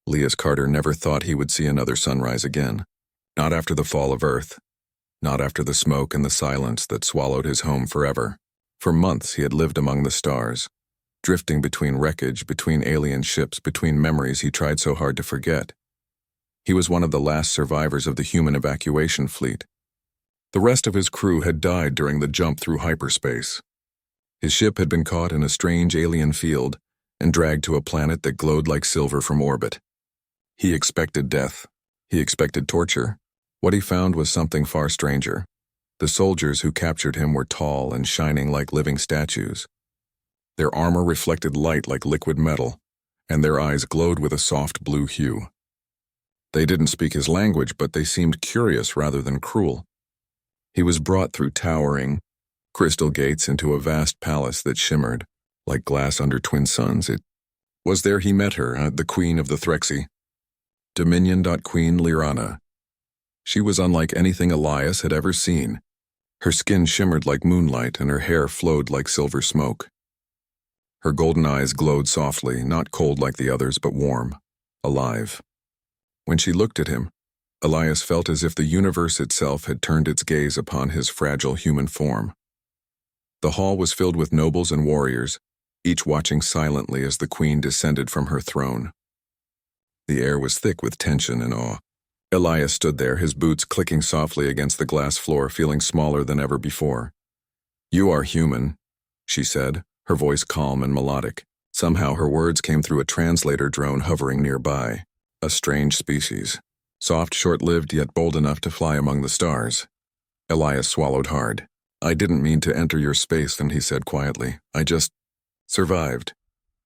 Elias Carter never thought he would see another sunrise again. Not after the fall of Earth. Not after the smoke and the silence that swallowed his home forever. For months he had lived among the stars, drifting between wreckage, between alien ships, between memories he tried so hard to forget. He was one of the last survivors of the human evacuation fleet. The rest of his crew had died during the jump through hyperspace. His ship had been caught in a strange alien field and dragged to a planet that glowed like silver from orbit. He expected death. He expected torture. What he found was something far stranger. The soldiers who captured him were tall and shining like living statues. Their armor reflected light like liquid metal, and their eyes glowed with a soft blue hue. They didn't speak his language, but they seemed curious rather than cruel. He was brought through towering, crystal gates into a vast palace that shimmered, like glass under twin suns. It was there he met her, the Queen of the Threxy. Dominion. Queen Lyrana. She was unlike anything Elias had ever seen. Her skin shimmered like moonlight and her hair flowed like silver smoke. Her golden eyes glowed softly, not cold like the others, but warm, alive. When she looked at him, Elias felt as if the universe itself had turned its gaze upon his fragile human form. The hall was filled with nobles and warriors, each watching silently as the queen descended from her throne. The air was thick with tension and awe. Elias stood there, his boots clicking softly against the glass floor, feeling smaller than ever before. "You are human," she said, her voice calm and melodic. Somehow her words came through a translator drone hovering nearby. A strange species. Soft, short-lived, yet bold enough to fly among the stars. Elias swallowed hard. "I didn't mean to enter your space," then he said quietly. "I just survived."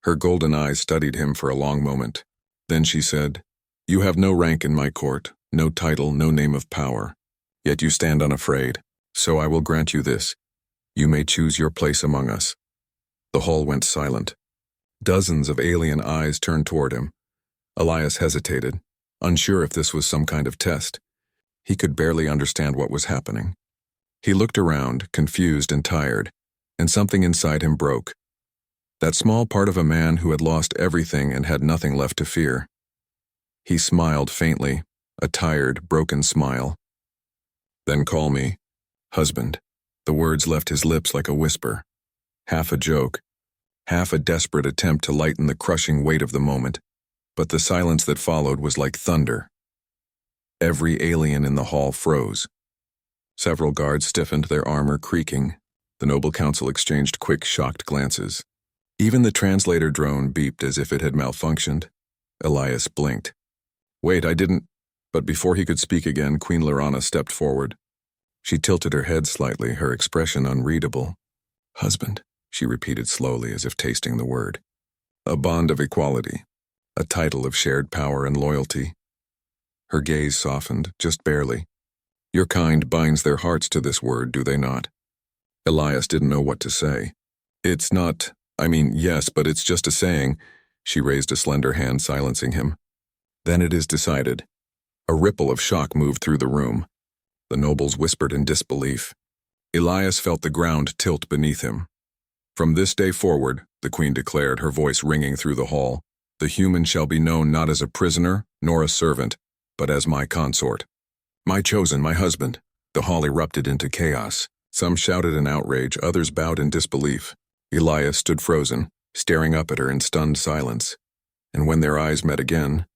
Her golden eyes studied him for a long moment. Then she said, "You have no rank in my court, no title, no name of power. Yet you stand unafraid. So I will grant you this. You may choose your place among us." The hall went silent. Dozens of alien eyes turned toward him. Elias hesitated, unsure if this was some kind of test. He could barely understand what was happening. He looked around, confused and tired, and something inside him broke. That small part of a man who had lost everything and had nothing left to fear. He smiled faintly, a tired, broken smile. "Then call me husband." The words left his lips like a whisper, half a joke, half a desperate attempt to lighten the crushing weight of the moment. But the silence that followed was like thunder. Every alien in the hall froze. Several guards stiffened, their armor creaking. The noble council exchanged quick, shocked glances. Even the translator drone beeped as if it had malfunctioned. Elias blinked. "Wait, I didn't..." But before he could speak again, Queen Lyrana stepped forward. She tilted her head slightly, her expression unreadable. "Husband," she repeated slowly as if tasting the word. "A bond of equality. A title of shared power and loyalty." Her gaze softened, just barely. "Your kind binds their hearts to this word, do they not?" Elias didn't know what to say. "It's not... yes, but it's just a saying." She raised a slender hand, silencing him. "Then it is decided." A ripple of shock moved through the room. The nobles whispered in disbelief. Elias felt the ground tilt beneath him. "From this day forward," the queen declared, her voice ringing through the hall, "the human shall be known not as a prisoner nor a servant, but as my consort. My chosen, my husband." The hall erupted into chaos. Some shouted in outrage, others bowed in disbelief. Elias stood frozen, staring up at her in stunned silence. And when their eyes met again,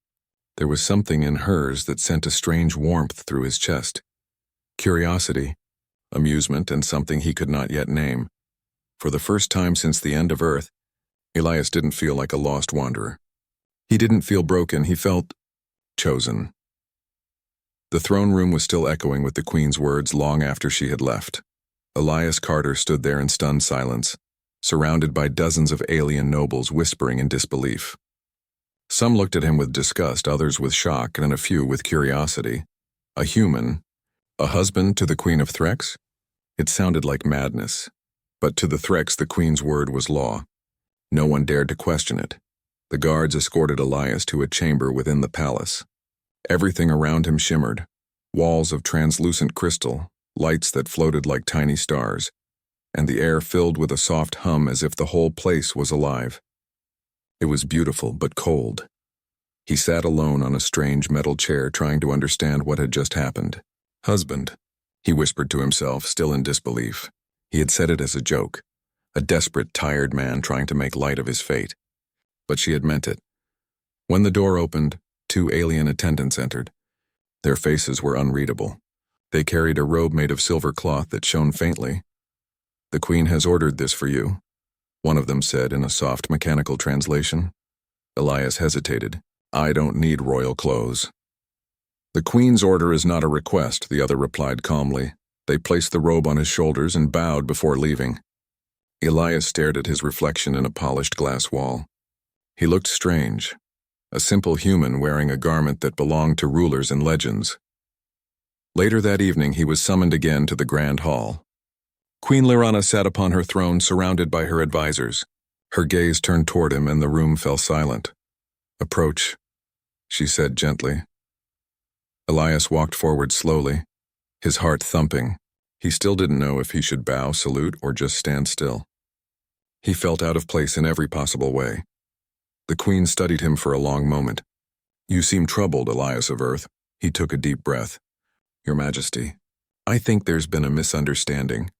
there was something in hers that sent a strange warmth through his chest. Curiosity, amusement, and something he could not yet name. For the first time since the end of Earth, Elias didn't feel like a lost wanderer. He didn't feel broken, he felt chosen. The throne room was still echoing with the queen's words long after she had left. Elias Carter stood there in stunned silence, surrounded by dozens of alien nobles whispering in disbelief. Some looked at him with disgust, others with shock, and a few with curiosity. A human, a husband to the Queen of Threx? It sounded like madness. But to the Threx, the queen's word was law. No one dared to question it. The guards escorted Elias to a chamber within the palace. Everything around him shimmered. Walls of translucent crystal, lights that floated like tiny stars, and the air filled with a soft hum as if the whole place was alive. It was beautiful but cold. He sat alone on a strange metal chair trying to understand what had just happened. Husband, he whispered to himself, still in disbelief. He had said it as a joke, a desperate, tired man trying to make light of his fate. But she had meant it. When the door opened, 2 alien attendants entered. Their faces were unreadable. They carried a robe made of silver cloth that shone faintly. "The Queen has ordered this for you," one of them said in a soft mechanical translation. Elias hesitated. "I don't need royal clothes." "The Queen's order is not a request," the other replied calmly. They placed the robe on his shoulders and bowed before leaving. Elias stared at his reflection in a polished glass wall. He looked strange, a simple human wearing a garment that belonged to rulers and legends. Later that evening he was summoned again to the Grand Hall. Queen Lyrana sat upon her throne surrounded by her advisors. Her gaze turned toward him and the room fell silent. "Approach," she said gently. Elias walked forward slowly, his heart thumping. He still didn't know if he should bow, salute, or just stand still. He felt out of place in every possible way. The Queen studied him for a long moment. "You seem troubled, Elias of Earth." He took a deep breath. "Your Majesty, I think there's been a misunderstanding.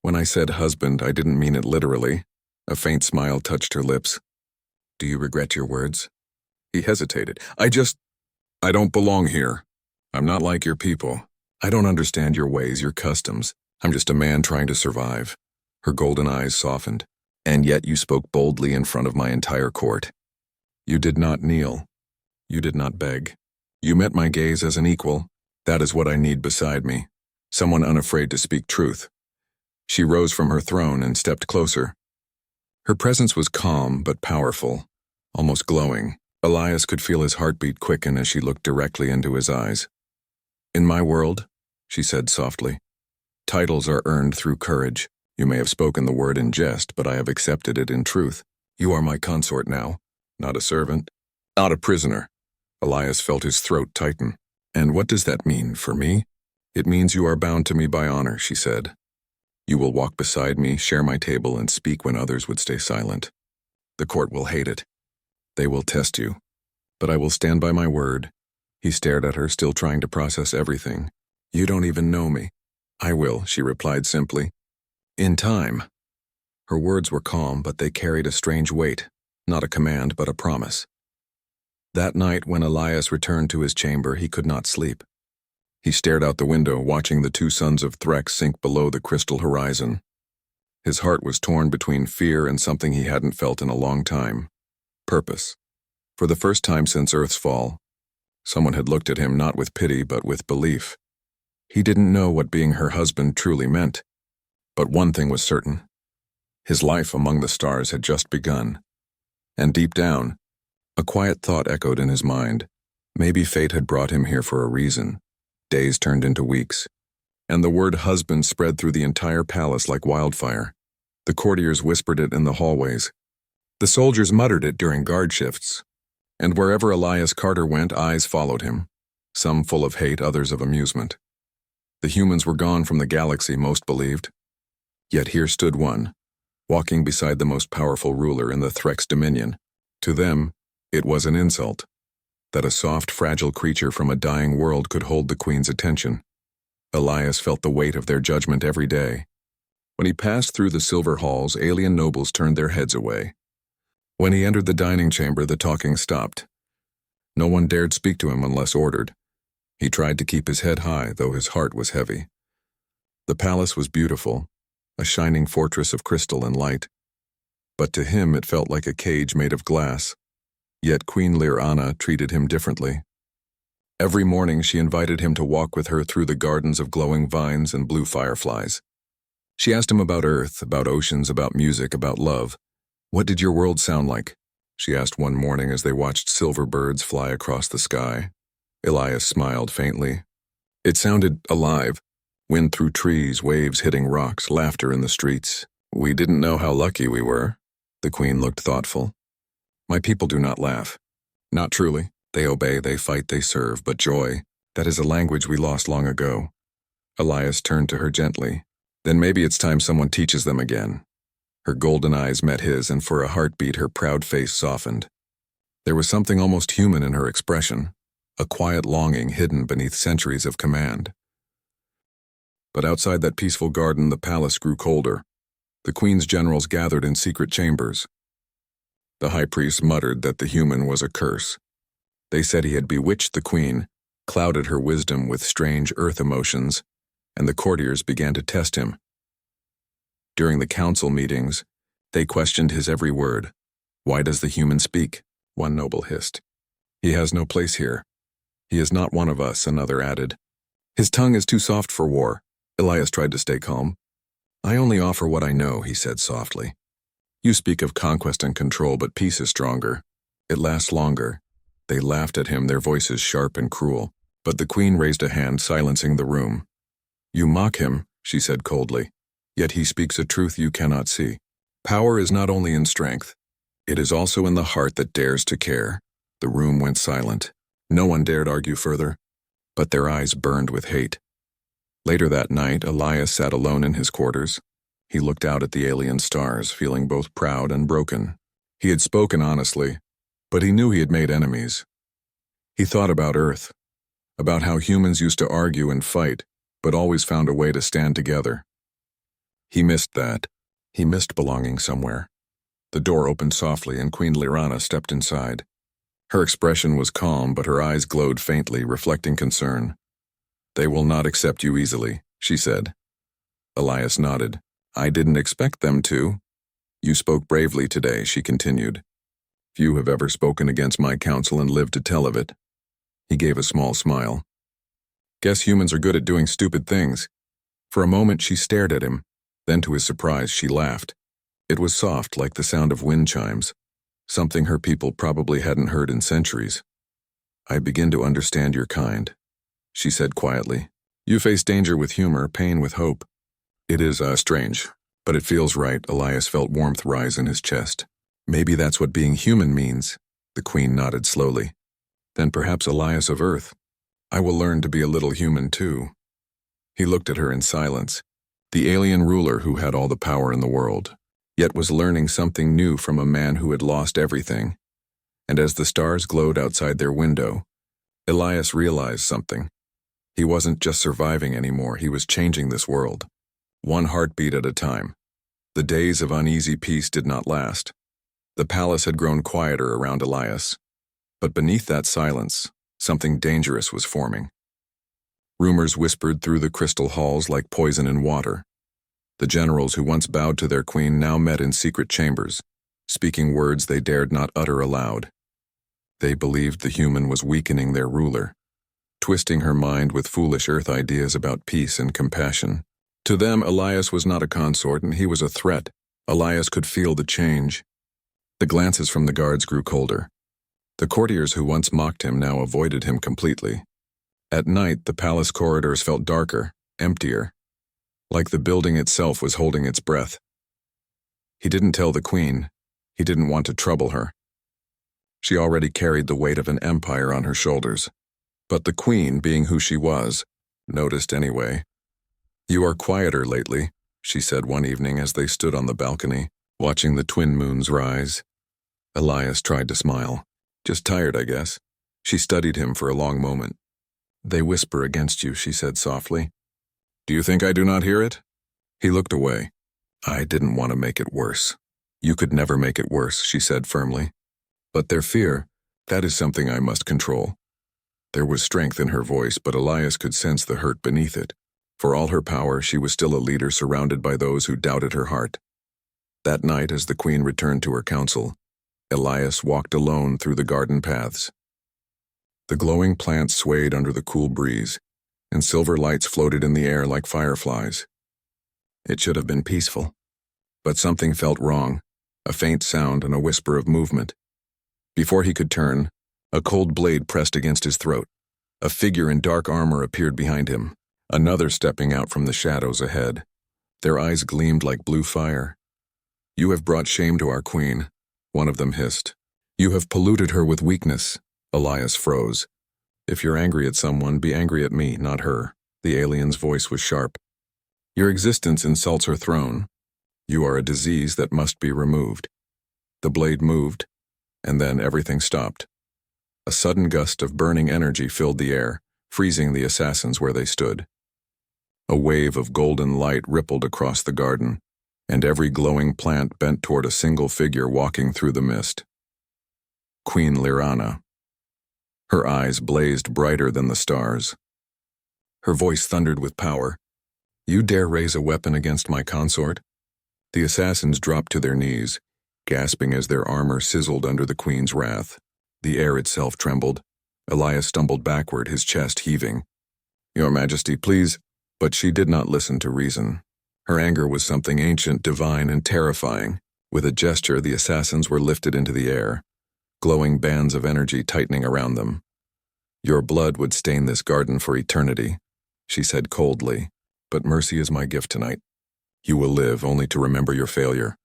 When I said husband, I didn't mean it literally." A faint smile touched her lips. "Do you regret your words?" He hesitated. I don't belong here. I'm not like your people. I don't understand your ways, your customs. I'm just a man trying to survive." Her golden eyes softened. "And yet you spoke boldly in front of my entire court. You did not kneel. You did not beg. You met my gaze as an equal. That is what I need beside me. Someone unafraid to speak truth." She rose from her throne and stepped closer. Her presence was calm but powerful, almost glowing. Elias could feel his heartbeat quicken as she looked directly into his eyes. "In my world," she said softly, "titles are earned through courage. You may have spoken the word in jest, but I have accepted it in truth. You are my consort now, not a servant, not a prisoner." Elias felt his throat tighten. "And what does that mean for me?" "It means you are bound to me by honor," she said. "You will walk beside me, share my table, and speak when others would stay silent. The court will hate it. They will test you. But I will stand by my word." He stared at her, still trying to process everything. "You don't even know me." "I will," she replied simply. "In time." Her words were calm, but they carried a strange weight, not a command, but a promise. That night, when Elias returned to his chamber, he could not sleep. He stared out the window, watching the 2 sons of Threx sink below the crystal horizon. His heart was torn between fear and something he hadn't felt in a long time. Purpose. For the first time since Earth's fall, someone had looked at him not with pity but with belief. He didn't know what being her husband truly meant. But one thing was certain. His life among the stars had just begun. And deep down, a quiet thought echoed in his mind. Maybe fate had brought him here for a reason. Days turned into weeks, and the word husband spread through the entire palace like wildfire. The courtiers whispered it in the hallways. The soldiers muttered it during guard shifts. And wherever Elias Carter went, eyes followed him, some full of hate, others of amusement. The humans were gone from the galaxy, most believed. Yet here stood one, walking beside the most powerful ruler in the Threx dominion. To them, it was an insult that a soft, fragile creature from a dying world could hold the Queen's attention. Elias felt the weight of their judgment every day. When he passed through the silver halls, alien nobles turned their heads away. When he entered the dining chamber, the talking stopped. No one dared speak to him unless ordered. He tried to keep his head high, though his heart was heavy. The palace was beautiful, a shining fortress of crystal and light. But to him it felt like a cage made of glass. Yet Queen Lyrana treated him differently. Every morning she invited him to walk with her through the gardens of glowing vines and blue fireflies. She asked him about Earth, about oceans, about music, about love. "What did your world sound like?" she asked one morning as they watched silver birds fly across the sky. Elias smiled faintly. "It sounded alive. Wind through trees, waves hitting rocks, laughter in the streets. We didn't know how lucky we were." The Queen looked thoughtful. "My people do not laugh. Not truly. They obey, they fight, they serve. But joy, that is a language we lost long ago." Elias turned to her gently. "Then maybe it's time someone teaches them again." Her golden eyes met his, and for a heartbeat her proud face softened. There was something almost human in her expression, a quiet longing hidden beneath centuries of command. But outside that peaceful garden, the palace grew colder. The queen's generals gathered in secret chambers. The high priest muttered that the human was a curse. They said he had bewitched the queen, clouded her wisdom with strange earth emotions, and the courtiers began to test him. During the council meetings, they questioned his every word. "Why does the human speak?" one noble hissed. "He has no place here. He is not one of us," another added. "His tongue is too soft for war." Elias tried to stay calm. "I only offer what I know," he said softly. "You speak of conquest and control, but peace is stronger. It lasts longer." They laughed at him, their voices sharp and cruel. But the queen raised a hand, silencing the room. "You mock him," she said coldly, "yet he speaks a truth you cannot see. Power is not only in strength, it is also in the heart that dares to care." The room went silent. No one dared argue further, but their eyes burned with hate. Later that night, Elias sat alone in his quarters. He looked out at the alien stars, feeling both proud and broken. He had spoken honestly, but he knew he had made enemies. He thought about Earth, about how humans used to argue and fight, but always found a way to stand together. He missed that. He missed belonging somewhere. The door opened softly and Queen Lyrana stepped inside. Her expression was calm, but her eyes glowed faintly, reflecting concern. "They will not accept you easily," she said. Elias nodded. "I didn't expect them to." "You spoke bravely today," she continued. "Few have ever spoken against my counsel and lived to tell of it." He gave a small smile. "Guess humans are good at doing stupid things." For a moment she stared at him, then to his surprise she laughed. It was soft, like the sound of wind chimes, something her people probably hadn't heard in centuries. "I begin to understand your kind," she said quietly. "You face danger with humor, pain with hope." "It is strange, but it feels right." Elias felt warmth rise in his chest. "Maybe that's what being human means." The queen nodded slowly. "Then perhaps, Elias of Earth, I will learn to be a little human too." He looked at her in silence. The alien ruler who had all the power in the world, yet was learning something new from a man who had lost everything. And as the stars glowed outside their window, Elias realized something. He wasn't just surviving anymore, he was changing this world. One heartbeat at a time. The days of uneasy peace did not last. The palace had grown quieter around Elias. But beneath that silence, something dangerous was forming. Rumors whispered through the crystal halls like poison in water. The generals who once bowed to their queen now met in secret chambers, speaking words they dared not utter aloud. They believed the human was weakening their ruler, twisting her mind with foolish earth ideas about peace and compassion. To them, Elias was not a consort, and he was a threat. Elias could feel the change. The glances from the guards grew colder. The courtiers who once mocked him now avoided him completely. At night, the palace corridors felt darker, emptier, like the building itself was holding its breath. He didn't tell the queen. He didn't want to trouble her. She already carried the weight of an empire on her shoulders. But the queen, being who she was, noticed anyway. "You are quieter lately," she said one evening as they stood on the balcony, watching the twin moons rise. Elias tried to smile. "Just tired, I guess." She studied him for a long moment. "They whisper against you," she said softly. "Do you think I do not hear it?" He looked away. "I didn't want to make it worse." "You could never make it worse," she said firmly. "But their fear, that is something I must control." There was strength in her voice, but Elias could sense the hurt beneath it. For all her power, she was still a leader surrounded by those who doubted her heart. That night, as the queen returned to her council, Elias walked alone through the garden paths. The glowing plants swayed under the cool breeze, and silver lights floated in the air like fireflies. It should have been peaceful. But something felt wrong, a faint sound and a whisper of movement. Before he could turn, a cold blade pressed against his throat. A figure in dark armor appeared behind him, another stepping out from the shadows ahead. Their eyes gleamed like blue fire. "You have brought shame to our queen," one of them hissed. "You have polluted her with weakness." Elias froze. "If you're angry at someone, be angry at me, not her." The alien's voice was sharp. "Your existence insults her throne. You are a disease that must be removed." The blade moved, And then everything stopped. A sudden gust of burning energy filled the air, freezing the assassins where they stood. A wave of golden light rippled across the garden, and every glowing plant bent toward a single figure walking through the mist. Queen Lyrana. Her eyes blazed brighter than the stars. Her voice thundered with power. "You dare raise a weapon against my consort?" The assassins dropped to their knees, gasping as their armor sizzled under the queen's wrath. The air itself trembled. Elias stumbled backward, his chest heaving. "Your Majesty, please." But she did not listen to reason. Her anger was something ancient, divine, and terrifying. With a gesture, the assassins were lifted into the air, glowing bands of energy tightening around them. "Your blood would stain this garden for eternity," she said coldly, "but mercy is my gift tonight. You will live only to remember your failure."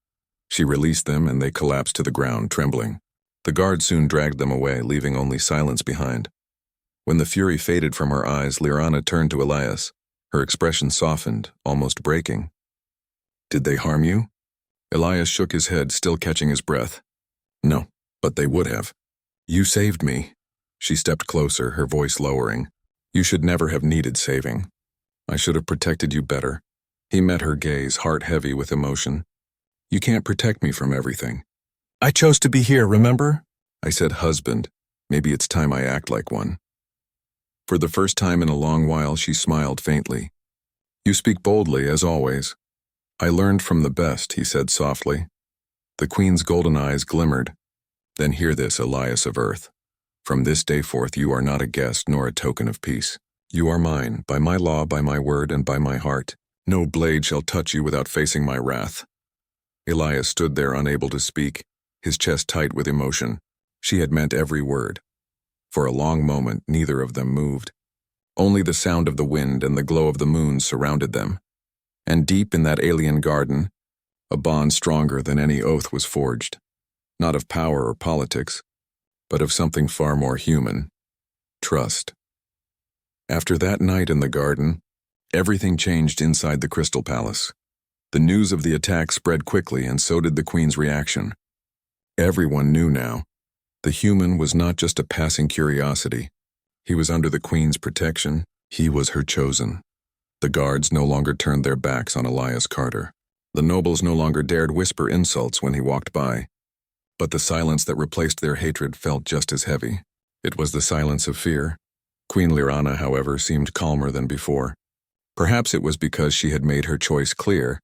She released them, and they collapsed to the ground, trembling. The guards soon dragged them away, leaving only silence behind. When the fury faded from her eyes, Lyrana turned to Elias. Her expression softened, almost breaking. "Did they harm you?" Elias shook his head, still catching his breath. "No, but they would have." "You saved me." She stepped closer, her voice lowering. "You should never have needed saving. I should have protected you better." He met her gaze, heart heavy with emotion. "You can't protect me from everything." "I chose to be here, remember?" I said, "Husband, maybe it's time I act like one." For the first time in a long while, she smiled faintly. "You speak boldly, as always." "I learned from the best," he said softly. The queen's golden eyes glimmered. "Then hear this, Elias of Earth. From this day forth you are not a guest nor a token of peace. You are mine, by my law, by my word, and by my heart. No blade shall touch you without facing my wrath." Elias stood there unable to speak, his chest tight with emotion. She had meant every word. For a long moment, neither of them moved. Only the sound of the wind and the glow of the moon surrounded them. And deep in that alien garden, a bond stronger than any oath was forged. Not of power or politics, but of something far more human: trust. After that night in the garden, everything changed inside the Crystal Palace. The news of the attack spread quickly, and so did the Queen's reaction. Everyone knew now. The human was not just a passing curiosity. He was under the Queen's protection. He was her chosen. The guards no longer turned their backs on Elias Carter. The nobles no longer dared whisper insults when he walked by. But the silence that replaced their hatred felt just as heavy. It was the silence of fear. Queen Lyrana, however, seemed calmer than before. Perhaps it was because she had made her choice clear,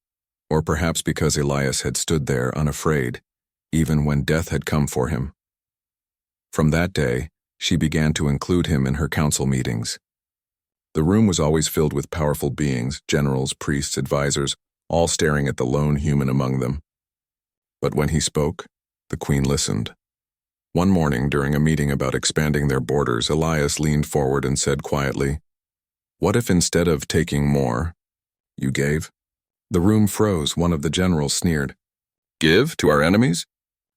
or perhaps because Elias had stood there unafraid, even when death had come for him. From that day, she began to include him in her council meetings. The room was always filled with powerful beings, generals, priests, advisors, all staring at the lone human among them. But when he spoke, the Queen listened. One morning, during a meeting about expanding their borders, Elias leaned forward and said quietly, "What if instead of taking more, you gave?" The room froze. One of the generals sneered. "Give to our enemies?"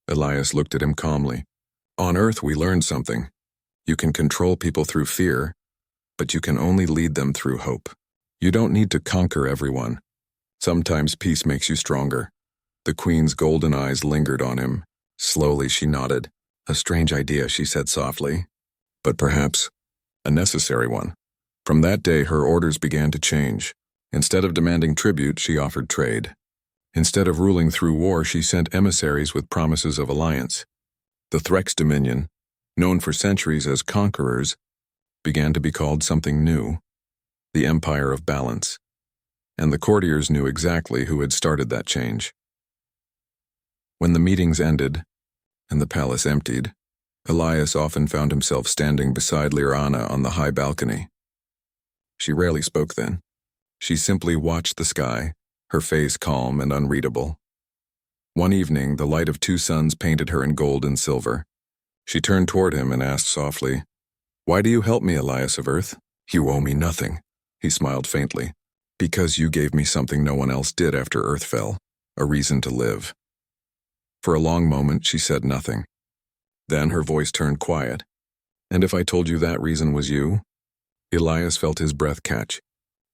Elias looked at him calmly. "On Earth we learned something. You can control people through fear, but you can only lead them through hope. You don't need to conquer everyone. Sometimes peace makes you stronger." The Queen's golden eyes lingered on him. Slowly she nodded. "A strange idea," she said softly, "but perhaps a necessary one." From that day, her orders began to change. Instead of demanding tribute, she offered trade. Instead of ruling through war, she sent emissaries with promises of alliance. The Threx Dominion, known for centuries as conquerors, began to be called something new: the Empire of Balance. And the courtiers knew exactly who had started that change. When the meetings ended, and the palace emptied, Elias often found himself standing beside Lyrana on the high balcony. She rarely spoke then. She simply watched the sky, her face calm and unreadable. One evening, the light of two suns painted her in gold and silver. She turned toward him and asked softly, "Why do you help me, Elias of Earth?" "You owe me nothing," he smiled faintly. "Because you gave me something no one else did after Earth fell, a reason to live." For a long moment, she said nothing. Then her voice turned quiet. "And if I told you that reason was you?" Elias felt his breath catch.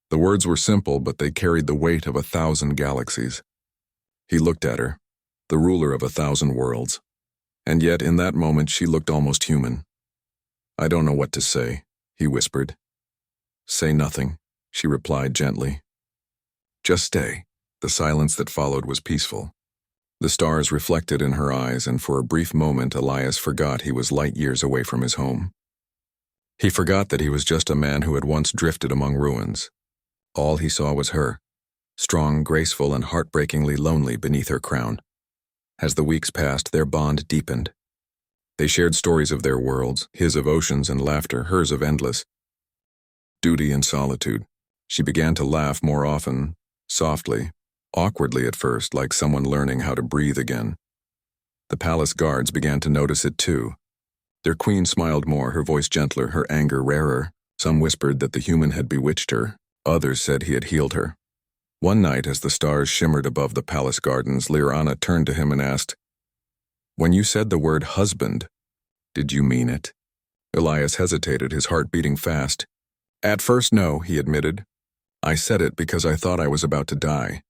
The words were simple, but they carried the weight of 1,000 galaxies. He looked at her, the ruler of 1,000 worlds. And yet in that moment she looked almost human. "I don't know what to say," he whispered. "Say nothing," she replied gently. "Just stay." The silence that followed was peaceful. The stars reflected in her eyes, and for a brief moment Elias forgot he was light years away from his home. He forgot that he was just a man who had once drifted among ruins. All he saw was her, strong, graceful, and heartbreakingly lonely beneath her crown. As the weeks passed, their bond deepened. They shared stories of their worlds, his of oceans and laughter, hers of endless duty and solitude. She began to laugh more often, softly, awkwardly at first, like someone learning how to breathe again. The palace guards began to notice it too. Their queen smiled more, her voice gentler, her anger rarer. Some whispered that the human had bewitched her. Others said he had healed her. One night, as the stars shimmered above the palace gardens, Lirana turned to him and asked, "When you said the word husband, did you mean it?" Elias hesitated, his heart beating fast. "At first, no," he admitted. "I said it because I thought I was about to die.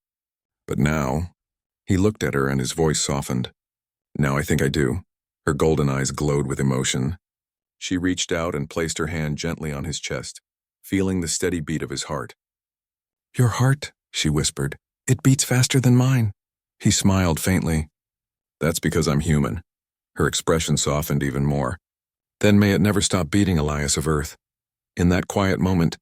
But now," he looked at her and his voice softened. "Now I think I do." Her golden eyes glowed with emotion. She reached out and placed her hand gently on his chest, feeling the steady beat of his heart. "Your heart," she whispered. "It beats faster than mine." He smiled faintly. "That's because I'm human." Her expression softened even more. "Then may it never stop beating, Elias of Earth." In that quiet moment,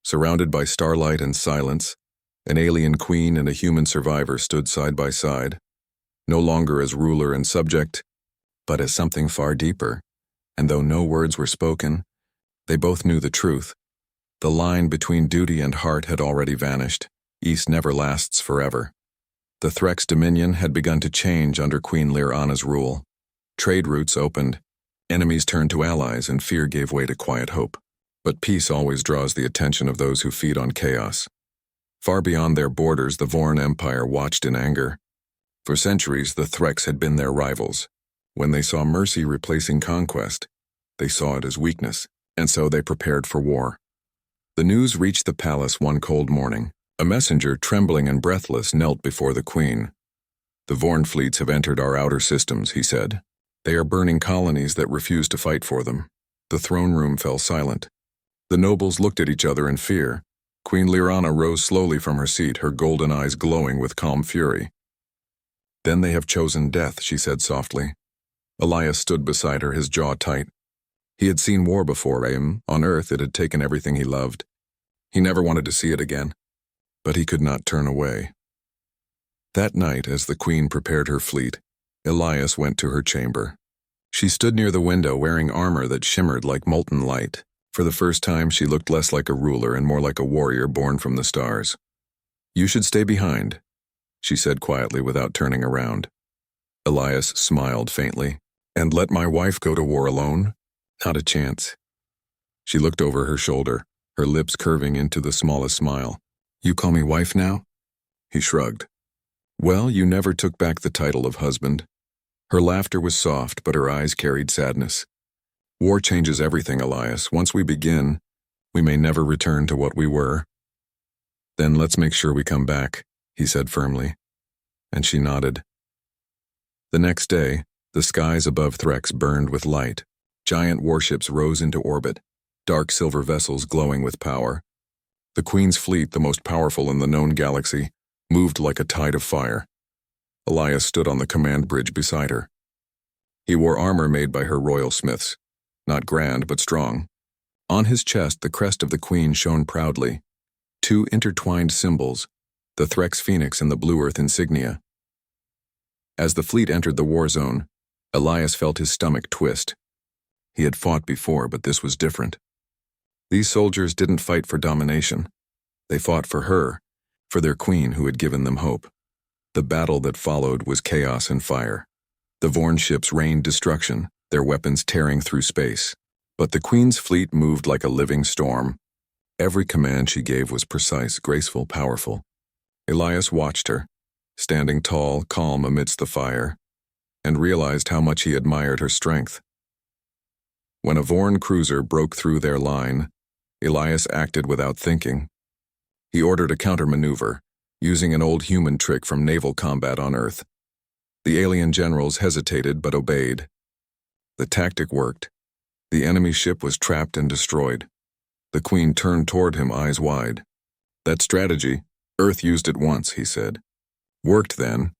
surrounded by starlight and silence, an alien queen and a human survivor stood side by side, no longer as ruler and subject, but as something far deeper. And though no words were spoken, they both knew the truth. The line between duty and heart had already vanished. East never lasts forever. The Threx dominion had begun to change under Queen Lirana's rule. Trade routes opened, enemies turned to allies, and fear gave way to quiet hope. But peace always draws the attention of those who feed on chaos. Far beyond their borders, the Vorn Empire watched in anger. For centuries, the Threx had been their rivals. When they saw mercy replacing conquest, they saw it as weakness, and so they prepared for war. The news reached the palace one cold morning. A messenger, trembling and breathless, knelt before the queen. "The Vorn fleets have entered our outer systems," he said. "They are burning colonies that refuse to fight for them." The throne room fell silent. The nobles looked at each other in fear. Queen Lirana rose slowly from her seat, her golden eyes glowing with calm fury. "Then they have chosen death," she said softly. Elias stood beside her, his jaw tight. He had seen war before. On Earth, it had taken everything he loved. He never wanted to see it again, but he could not turn away. That night, as the queen prepared her fleet, Elias went to her chamber. She stood near the window, wearing armor that shimmered like molten light. For the first time, she looked less like a ruler and more like a warrior born from the stars. "You should stay behind," she said quietly without turning around. Elias smiled faintly. "And let my wife go to war alone? Not a chance." She looked over her shoulder, her lips curving into the smallest smile. "You call me wife now?" He shrugged. "Well, you never took back the title of husband." Her laughter was soft, but her eyes carried sadness. "War changes everything, Elias. Once we begin, we may never return to what we were." "Then let's make sure we come back," he said firmly. And she nodded. The next day, the skies above Threx burned with light. Giant warships rose into orbit, dark silver vessels glowing with power. The Queen's fleet, the most powerful in the known galaxy, moved like a tide of fire. Elias stood on the command bridge beside her. He wore armor made by her royal smiths, not grand but strong. On his chest, the crest of the Queen shone proudly. Two intertwined symbols, the Threx Phoenix and the Blue Earth insignia. As the fleet entered the war zone, Elias felt his stomach twist. He had fought before, but this was different. These soldiers didn't fight for domination. They fought for her, for their queen who had given them hope. The battle that followed was chaos and fire. The Vorn ships rained destruction, their weapons tearing through space. But the Queen's fleet moved like a living storm. Every command she gave was precise, graceful, powerful. Elias watched her, standing tall, calm amidst the fire, and realized how much he admired her strength. When a Vorn cruiser broke through their line, Elias acted without thinking. He ordered a countermaneuver, using an old human trick from naval combat on Earth. The alien generals hesitated but obeyed. The tactic worked. The enemy ship was trapped and destroyed. The Queen turned toward him, eyes wide. That strategy, Earth used it once, he said. Worked then.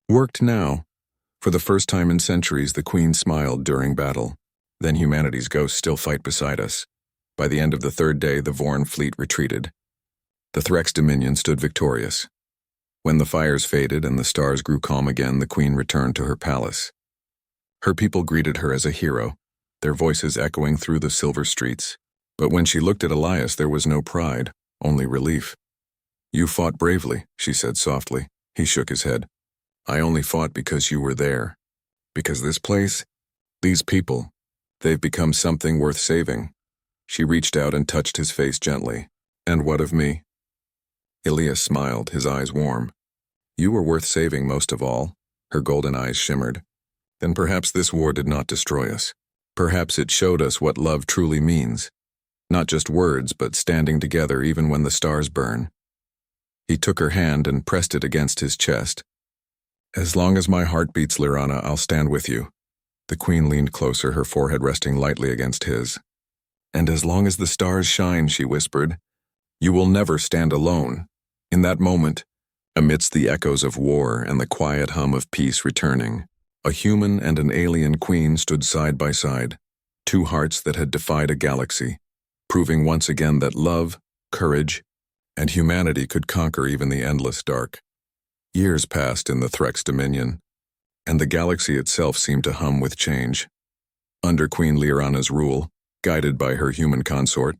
Worked now. For the first time in centuries, the Queen smiled during battle. Then humanity's ghosts still fight beside us. By the end of the third day, the Vorn fleet retreated. The Threx Dominion stood victorious. When the fires faded and the stars grew calm again, the Queen returned to her palace. Her people greeted her as a hero, their voices echoing through the silver streets. But when she looked at Elias, there was no pride, only relief. You fought bravely, she said softly. He shook his head. I only fought because you were there. Because this place, these people, they've become something worth saving. She reached out and touched his face gently. And what of me? Elias smiled, his eyes warm. You were worth saving most of all. Her golden eyes shimmered. Then perhaps this war did not destroy us. Perhaps it showed us what love truly means. Not just words, but standing together even when the stars burn. He took her hand and pressed it against his chest. As long as my heart beats, Lyrana, I'll stand with you. The Queen leaned closer, her forehead resting lightly against his. And as long as the stars shine, she whispered, you will never stand alone. In that moment, amidst the echoes of war and the quiet hum of peace returning, a human and an alien queen stood side by side, two hearts that had defied a galaxy, proving once again that love, courage, and humanity could conquer even the endless dark. Years passed in the Threx Dominion, and the galaxy itself seemed to hum with change. Under Queen Lyrana's rule, guided by her human consort,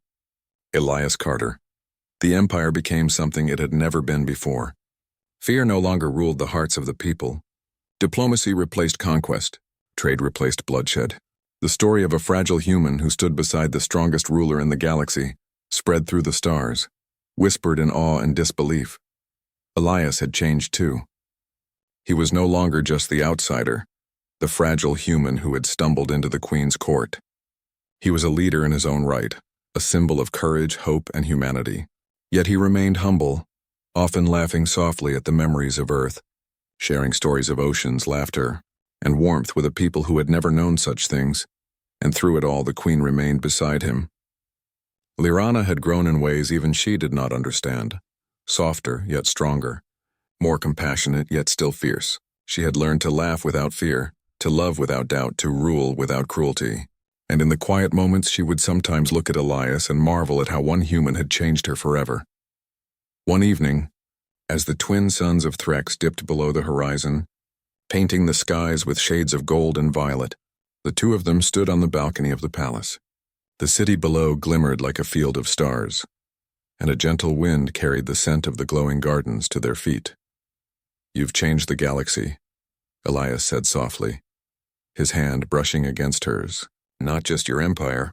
Elias Carter, the Empire became something it had never been before. Fear no longer ruled the hearts of the people. Diplomacy replaced conquest. Trade replaced bloodshed. The story of a fragile human who stood beside the strongest ruler in the galaxy spread through the stars, whispered in awe and disbelief. Elias had changed too. He was no longer just the outsider, the fragile human who had stumbled into the Queen's court. He was a leader in his own right, a symbol of courage, hope, and humanity. Yet he remained humble, often laughing softly at the memories of Earth, sharing stories of oceans, laughter, and warmth with a people who had never known such things, and through it all the Queen remained beside him. Lyrana had grown in ways even she did not understand, softer yet stronger, more compassionate yet still fierce. She had learned to laugh without fear, to love without doubt, to rule without cruelty. And in the quiet moments she would sometimes look at Elias and marvel at how one human had changed her forever. One evening, as the twin suns of Threx dipped below the horizon, painting the skies with shades of gold and violet, the two of them stood on the balcony of the palace. The city below glimmered like a field of stars, and a gentle wind carried the scent of the glowing gardens to their feet. You've changed the galaxy, Elias said softly, his hand brushing against hers. Not just your empire,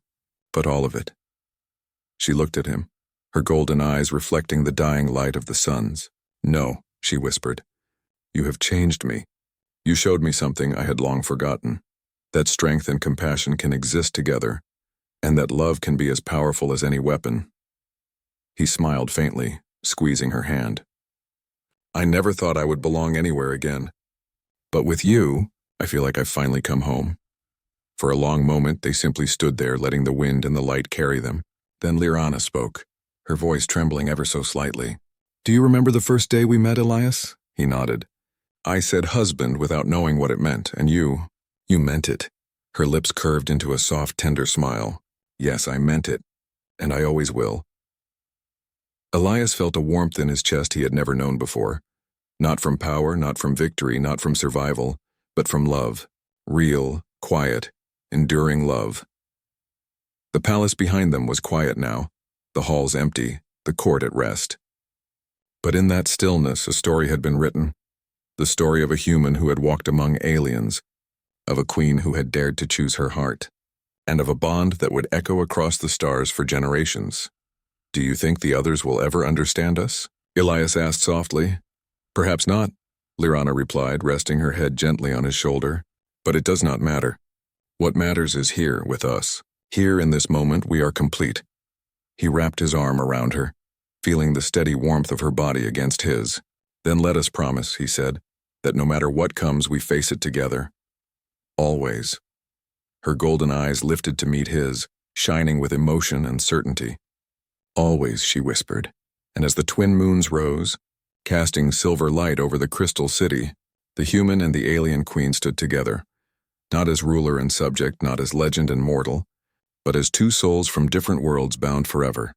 but all of it. She looked at him, her golden eyes reflecting the dying light of the suns. No, she whispered. You have changed me. You showed me something I had long forgotten, that strength and compassion can exist together, and that love can be as powerful as any weapon. He smiled faintly, squeezing her hand. I never thought I would belong anywhere again. But with you, I feel like I've finally come home. For a long moment, they simply stood there, letting the wind and the light carry them. Then Lyrana spoke, her voice trembling ever so slightly. Do you remember the first day we met, Elias? He nodded. I said husband without knowing what it meant, and you meant it. Her lips curved into a soft, tender smile. Yes, I meant it, and I always will. Elias felt a warmth in his chest he had never known before. Not from power, not from victory, not from survival, but from love. Real, quiet, enduring love. The palace behind them was quiet now, the halls empty, the court at rest. But in that stillness, a story had been written, the story of a human who had walked among aliens, of a queen who had dared to choose her heart, and of a bond that would echo across the stars for generations. Do you think the others will ever understand us? Elias asked softly. Perhaps not, Lyrana replied, resting her head gently on his shoulder. But it does not matter. What matters is here with us. Here in this moment we are complete. He wrapped his arm around her, feeling the steady warmth of her body against his. Then let us promise, he said, that no matter what comes, we face it together. Always. Her golden eyes lifted to meet his, shining with emotion and certainty. Always, she whispered, and as the twin moons rose, casting silver light over the crystal city, the human and the alien queen stood together, not as ruler and subject, not as legend and mortal, but as two souls from different worlds bound forever.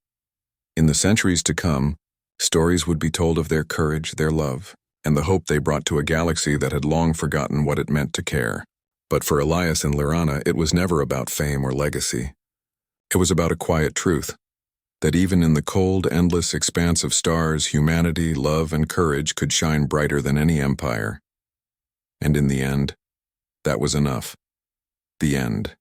In the centuries to come, stories would be told of their courage, their love, and the hope they brought to a galaxy that had long forgotten what it meant to care. But for Elias and Lyrana, it was never about fame or legacy. It was about a quiet truth, that even in the cold, endless expanse of stars, humanity, love, and courage could shine brighter than any empire. And in the end, that was enough. The end.